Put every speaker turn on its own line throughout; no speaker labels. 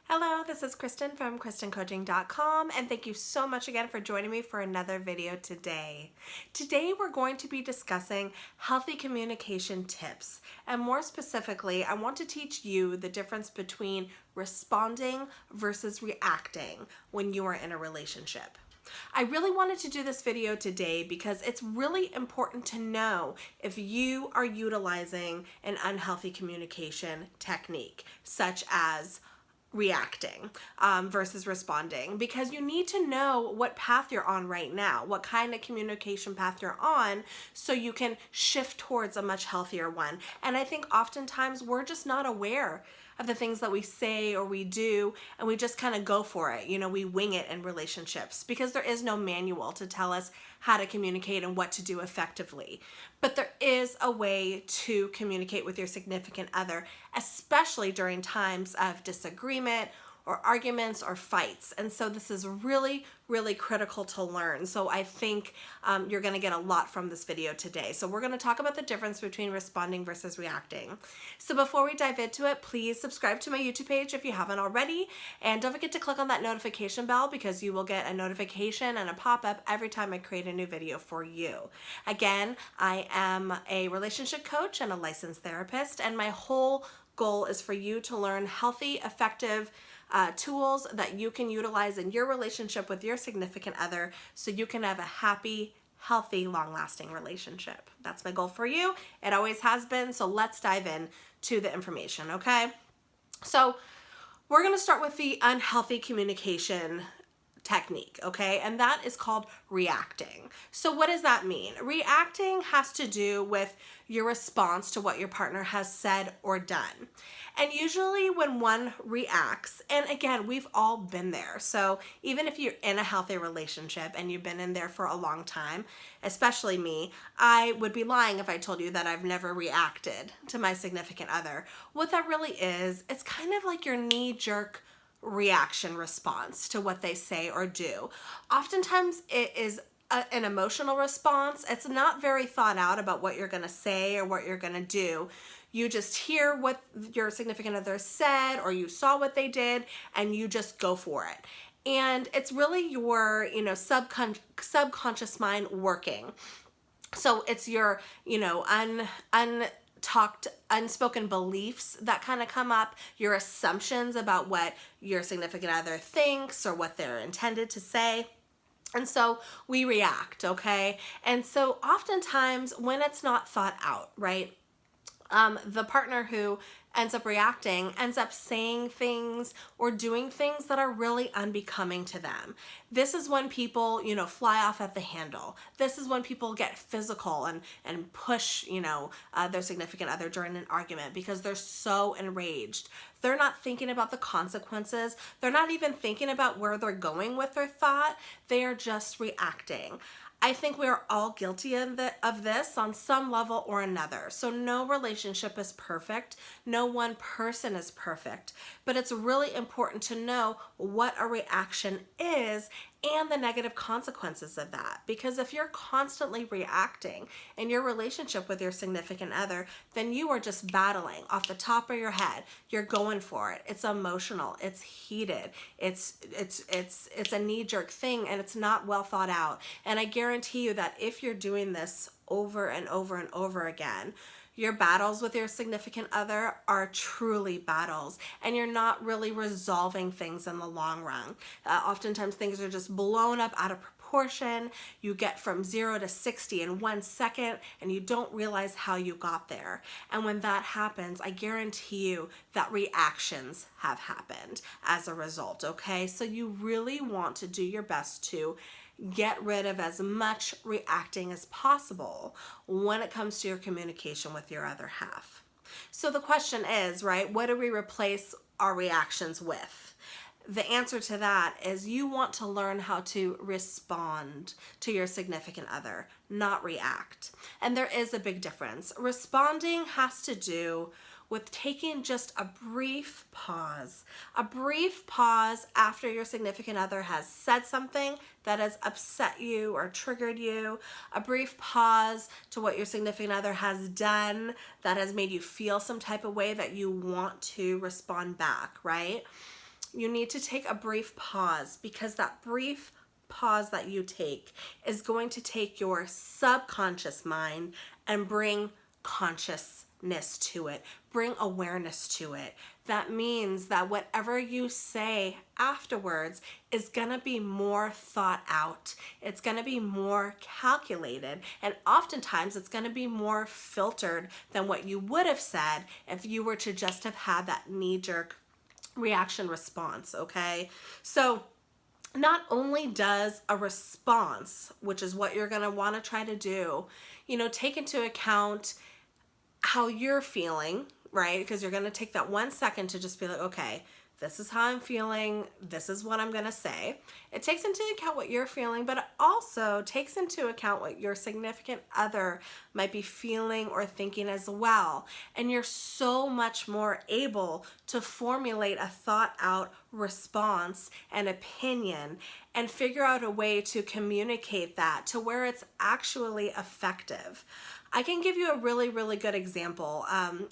Hello, this is Kristin from KristinCoaching.com, and thank you so much again for joining me for another video today. Today we're going to be discussing healthy communication tips, and more specifically, I want to teach you the difference between responding versus reacting when you are in a relationship. I really wanted to do this video today because it's really important to know if you are utilizing an unhealthy communication technique, such as reacting versus responding, because you need to know what path you're on right now, what kind of communication path you're on, so you can shift towards a much healthier one. And I think oftentimes we're just not aware of the things that we say or we do, and we just kind of go for it. You know, we wing it in relationships because there is no manual to tell us how to communicate and what to do effectively. But there is a way to communicate with your significant other, especially during times of disagreement or arguments or fights. And so this is really, really critical to learn. So I think you're gonna get a lot from this video today. So we're gonna talk about the difference between responding versus reacting. So before we dive into it, please subscribe to my YouTube page if you haven't already. And don't forget to click on that notification bell because you will get a notification and a pop-up every time I create a new video for you. Again, I am a relationship coach and a licensed therapist, and my whole goal is for you to learn healthy, effective tools that you can utilize in your relationship with your significant other so you can have a happy, healthy, long-lasting relationship. That's my goal for you. It always has been. So let's dive in to the information, okay? So we're going to start with the unhealthy communication technique, okay? And that is called reacting. So what does that mean? Reacting has to do with your response to what your partner has said or done. And usually when one reacts, and again, we've all been there. So even if you're in a healthy relationship and you've been in there for a long time, especially me, I would be lying if I told you that I've never reacted to my significant other. What that really is, it's kind of like your knee-jerk reaction response to what they say or do. Oftentimes it is an emotional response. It's not very thought out about what you're going to say or what you're going to do. You just hear what your significant other said or you saw what they did and you just go for it. And it's really your, subconscious mind working. So it's your, unspoken beliefs that kind of come up, your assumptions about what your significant other thinks or what they're intended to say. And so we react, okay? And so oftentimes when it's not thought out, right? The partner who ends up reacting ends up saying things or doing things that are really unbecoming to them. This is when people, fly off at the handle. This is when people get physical and push, their significant other during an argument because they're so enraged. They're not thinking about the consequences. They're not even thinking about where they're going with their thought. They are just reacting. I think we are all guilty of this on some level or another. So no relationship is perfect. No one person is perfect. But it's really important to know what a reaction is and the negative consequences of that. Because if you're constantly reacting in your relationship with your significant other, then you are just battling off the top of your head. You're going for it. It's emotional. It's heated. It's a knee-jerk thing, and it's not well thought out. And I guarantee you that if you're doing this over and over and over again, your battles with your significant other are truly battles, and you're not really resolving things in the long run. Oftentimes things are just blown up out of proportion. You get from 0 to 60 in 1 second, and you don't realize how you got there. And when that happens, I guarantee you that reactions have happened as a result, okay? So you really want to do your best to get rid of as much reacting as possible when it comes to your communication with your other half. So the question is, right, what do we replace our reactions with? The answer to that is you want to learn how to respond to your significant other, not react. And there is a big difference. Responding has to do with taking just a brief pause after your significant other has said something that has upset you or triggered you, a brief pause to what your significant other has done that has made you feel some type of way that you want to respond back, right? you need to take a brief pause, because that brief pause that you take is going to take your subconscious mind and bring consciousness to it, bring awareness to it. That means that whatever you say afterwards is gonna be more thought out. It's gonna be more calculated, and oftentimes it's gonna be more filtered than what you would have said if you were to just have had that knee-jerk reaction response, okay? So not only does a response, which is what you're gonna wanna try to do, take into account how you're feeling, right? Because you're gonna take that 1 second to just be like, okay, this is how I'm feeling, this is what I'm gonna say. It takes into account what you're feeling, but it also takes into account what your significant other might be feeling or thinking as well. And you're so much more able to formulate a thought out response and opinion and figure out a way to communicate that to where it's actually effective. I can give you a really, really good example. And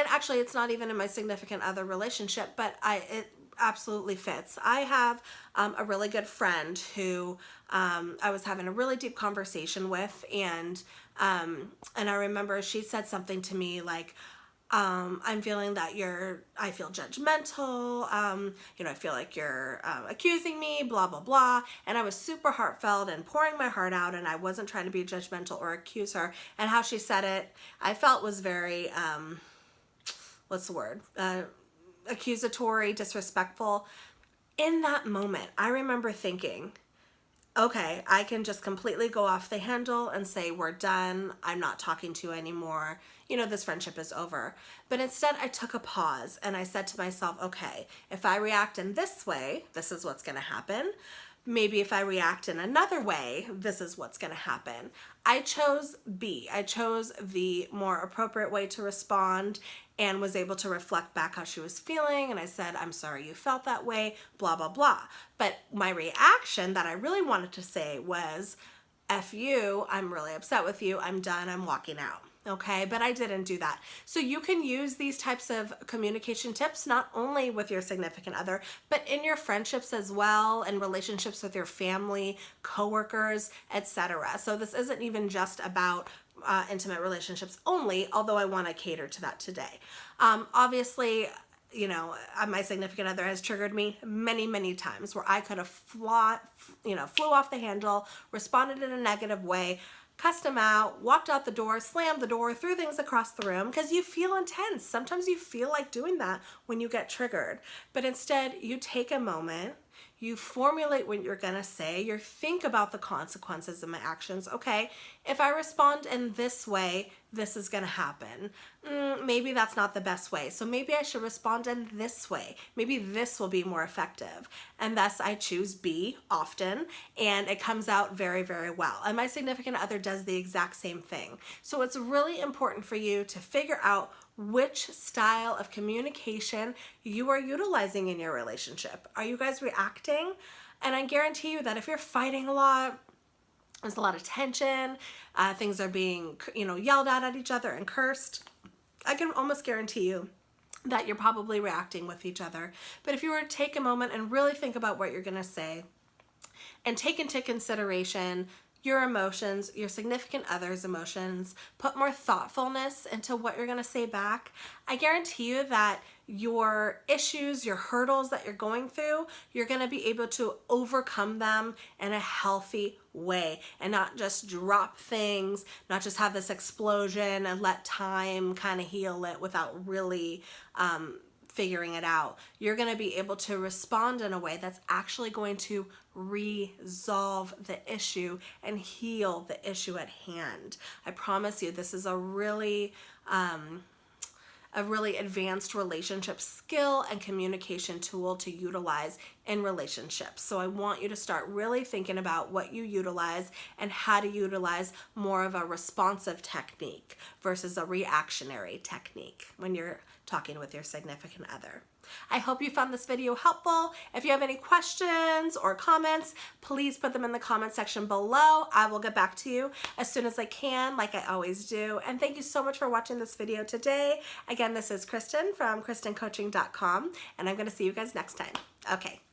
actually it's not even in my significant other relationship, but it absolutely fits. I have a really good friend who I was having a really deep conversation with, and I remember she said something to me like, I'm feeling that I feel judgmental, I feel like you're accusing me, blah, blah, blah. And I was super heartfelt and pouring my heart out, and I wasn't trying to be judgmental or accuse her. And how she said it, I felt was very, what's the word? Accusatory, disrespectful. In that moment, I remember thinking, okay, I can just completely go off the handle and say, we're done, I'm not talking to you anymore, this friendship is over. But instead I took a pause and I said to myself, okay, if I react in this way, this is what's gonna happen. Maybe if I react in another way, this is what's gonna happen. I chose B. I chose the more appropriate way to respond and was able to reflect back how she was feeling. And I said, I'm sorry you felt that way, blah, blah, blah. But my reaction that I really wanted to say was, F you, I'm really upset with you, I'm done, I'm walking out. Okay, but I didn't do that. So you can use these types of communication tips not only with your significant other, but in your friendships as well, and relationships with your family, coworkers, etc. So this isn't even just about intimate relationships only, although I want to cater to that today. Obviously, my significant other has triggered me many, many times where I could have flew off the handle, responded in a negative way, cussed him out, walked out the door, slammed the door, threw things across the room, because you feel intense. Sometimes you feel like doing that when you get triggered. But instead, you take a moment, you formulate what you're gonna say, you think about the consequences of my actions. Okay, if I respond in this way, this is gonna happen. Maybe that's not the best way. So maybe I should respond in this way. Maybe this will be more effective. And thus I choose B often, and it comes out very, very well. And my significant other does the exact same thing. So it's really important for you to figure out which style of communication you are utilizing in your relationship. Are you guys reacting? And I guarantee you that if you're fighting a lot, there's a lot of tension, things are being, yelled at each other and cursed, I can almost guarantee you that you're probably reacting with each other. But if you were to take a moment and really think about what you're gonna say and take into consideration your emotions, your significant other's emotions, put more thoughtfulness into what you're gonna say back, I guarantee you that your issues, your hurdles that you're going through, you're gonna be able to overcome them in a healthy way and not just drop things, not just have this explosion and let time kind of heal it without really figuring it out. You're going to be able to respond in a way that's actually going to resolve the issue and heal the issue at hand. I promise you, this is a really advanced relationship skill and communication tool to utilize in relationships. So I want you to start really thinking about what you utilize and how to utilize more of a responsive technique versus a reactionary technique when you're talking with your significant other. I hope you found this video helpful. If you have any questions or comments, please put them in the comment section below. I will get back to you as soon as I can, like I always do. And thank you so much for watching this video today. Again, this is Kristin from KristinCoaching.com, and I'm going to see you guys next time. Okay.